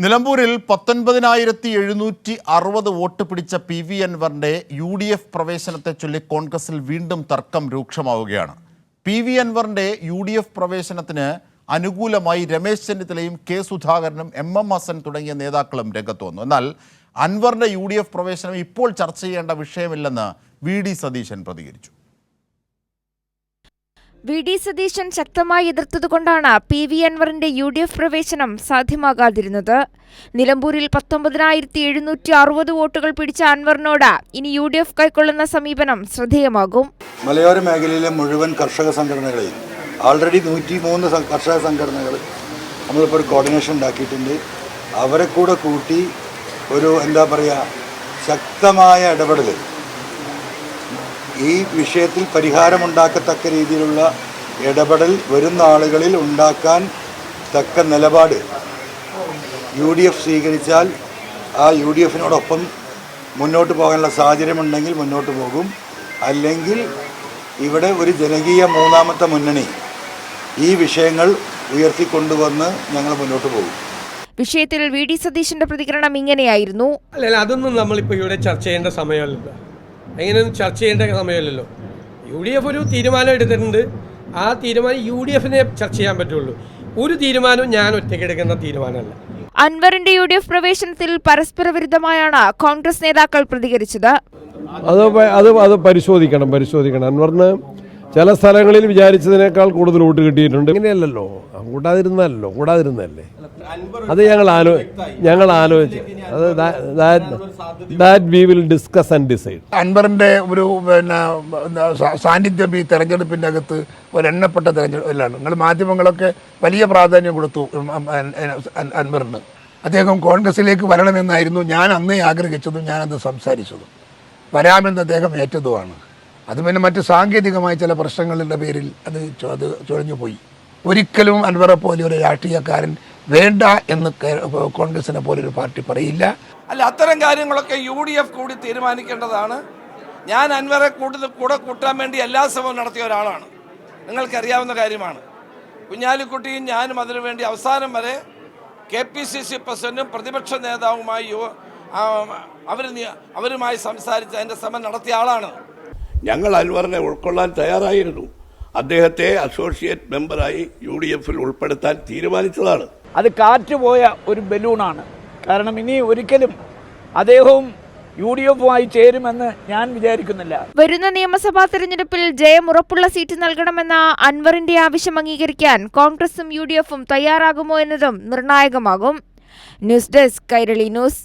നിലമ്പൂരിൽ 19,760 വോട്ട് പിടിച്ച PV അൻവറിന്റെ UDF പ്രവേശനത്തെ ചൊല്ലി കോൺഗ്രസിൽ വീണ്ടും തർക്കം രൂക്ഷമാവുകയാണ്. PV അൻവറിന്റെ UDF പ്രവേശനത്തിന് അനുകൂലമായി രമേശ് ചെന്നിത്തലയും K സുധാകരനും MM ഹസൻ തുടങ്ങിയ നേതാക്കളും രംഗത്ത് വന്നു. എന്നാൽ അൻവറിന്റെ UDF പ്രവേശനം ഇപ്പോൾ ചർച്ച ചെയ്യേണ്ട വിഷയമില്ലെന്ന് VD സതീശൻ പ്രതികരിച്ചു. VD സതീശൻ ശക്തമായി എതിർത്തതുകൊണ്ടാണ് PV അൻവറിന്റെ UDF പ്രവേശനം സാധ്യമാകാതിരുന്നത്. നിലമ്പൂരിൽ 19,760 വോട്ടുകൾ പിടിച്ച അൻവറിനോട് ഇനി UDF കൈക്കൊള്ളുന്ന സമീപനം ശ്രദ്ധേയമാകും. മലയോര മേഖലയിലെ മുഴുവൻ കർഷക സംഘടനകളെയും ആൾറെഡി 103 കർഷക സംഘടനകൾ നമ്മളിപ്പോൾ ഒരു കോർഡിനേഷൻ ഉണ്ടാക്കിയിട്ടുണ്ട്. അവരെ കൂടെ കൂട്ടി ഒരു ശക്തമായ ഇടപെടൽ ഈ വിഷയത്തിൽ പരിഹാരമുണ്ടാക്കത്തക്ക രീതിയിലുള്ള ഇടപെടൽ വരുന്ന ആളുകളിൽ ഉണ്ടാക്കാൻ തക്ക നിലപാട് UDF സ്വീകരിച്ചാൽ ആ UDFനോടൊപ്പം മുന്നോട്ട് പോകാനുള്ള സാഹചര്യമുണ്ടെങ്കിൽ മുന്നോട്ട് പോകും. അല്ലെങ്കിൽ ഇവിടെ ഒരു ജനകീയ മൂന്നാമത്തെ മുന്നണി ഈ വിഷയങ്ങൾ ഉയർത്തിക്കൊണ്ടുവന്ന് ഞങ്ങൾ മുന്നോട്ട് പോകും. വിഷയത്തിൽ VD സതീശന്റെ പ്രതികരണം ഇങ്ങനെയായിരുന്നു. അല്ല, അതൊന്നും നമ്മളിപ്പോൾ ഇവിടെ ചർച്ച ചെയ്യേണ്ട സമയമല്ലല്ലോ. എങ്ങനെയൊന്നും ചർച്ച ചെയ്യേണ്ട സമയമല്ലല്ലോ. UDF ഒരു തീരുമാനം എടുത്തിട്ടുണ്ട്. ആ തീരുമാനം UDFനെ ചർച്ച ചെയ്യാൻ പറ്റുള്ളൂ. ഒരു തീരുമാനവും ഞാൻ ഒറ്റയ്ക്ക് എടുക്കുന്ന തീരുമാനമല്ല. അൻവറിന്റെ UDF പ്രവേശനത്തിൽ പരസ്പര വിരുദ്ധമായാണ് കോൺഗ്രസ് നേതാക്കൾ പ്രതികരിച്ചത്. അത് പരിശോധിക്കണം. അൻവറിന് ചില സ്ഥലങ്ങളിൽ വിചാരിച്ചതിനേക്കാൾ കൂടുതൽ വോട്ട് കിട്ടിയിട്ടുണ്ട്. ഇങ്ങനെയല്ലല്ലോ, കൂടാതിരുന്നല്ലേ. അത് ഞങ്ങൾ ആലോചിച്ച് we will discuss and decide. അൻവറിന്റെ ഒരു സാന്നിധ്യം ഈ തെരഞ്ഞെടുപ്പിന്റെ അകത്ത് ഒരു എണ്ണപ്പെട്ട തെരഞ്ഞെടുപ്പിലാണ്. നിങ്ങൾ മാധ്യമങ്ങളൊക്കെ വലിയ പ്രാധാന്യം കൊടുത്തു അൻവറിന്. അദ്ദേഹം കോൺഗ്രസിലേക്ക് വരണമെന്നായിരുന്നു ഞാൻ അന്നേ ആഗ്രഹിച്ചതും ഞാനത് സംസാരിച്ചതും. വരാമെന്ന് അദ്ദേഹം ഏറ്റതുമാണ്. അത് പിന്നെ മറ്റ് സാങ്കേതികമായ ചില പ്രശ്നങ്ങളുടെ പേരിൽ അത് ചുഴഞ്ഞു പോയി. ഒരിക്കലും അൻവറെ പോലെ ഒരു രാഷ്ട്രീയക്കാരൻ വേണ്ട എന്ന് കോൺഗ്രസിനെ പോലൊരു പാർട്ടി പറയില്ല. അല്ല, അത്തരം കാര്യങ്ങളൊക്കെ UDF കൂടി തീരുമാനിക്കേണ്ടതാണ്. ഞാൻ അൻവറെ കൂടെ കൂട്ടാൻ വേണ്ടി എല്ലാ ശ്രമവും നടത്തിയ ഒരാളാണ്. നിങ്ങൾക്കറിയാവുന്ന കാര്യമാണ്. കുഞ്ഞാലിക്കുട്ടിയും ഞാനും അതിനുവേണ്ടി അവസാനം വരെ KPCC പ്രസിഡന്റും പ്രതിപക്ഷ നേതാവുമായി അവരുമായി സംസാരിച്ച് അതിൻ്റെ ശ്രമം നടത്തിയ ആളാണ്. ഞങ്ങൾ അൻവറിനെ ഉൾക്കൊള്ളാൻ തയ്യാറായിരുന്നു. അദ്ദേഹത്തെ അസോസിയേറ്റ് മെമ്പറായി UDFൽ ഉൾപ്പെടുത്താൻ തീരുമാനിച്ചതാണ്. അത് കാറ്റുപോയ ഒരു ബലൂണാണ്. കാരണം ഇനി ഒരിക്കലും അദ്ദേഹവും UDFുമായി ചേരുമെന്ന് ഞാൻ വിചാരിക്കുന്നില്ല. വരുന്ന നിയമസഭാ തെരഞ്ഞെടുപ്പിൽ ജയം ഉറപ്പുള്ള സീറ്റ് നൽകണമെന്ന അൻവറിന്റെ ആവശ്യം അംഗീകരിക്കാൻ കോൺഗ്രസും UDFും തയ്യാറാകുമോ എന്നതും നിർണായകമാകും. News desk Kairali news.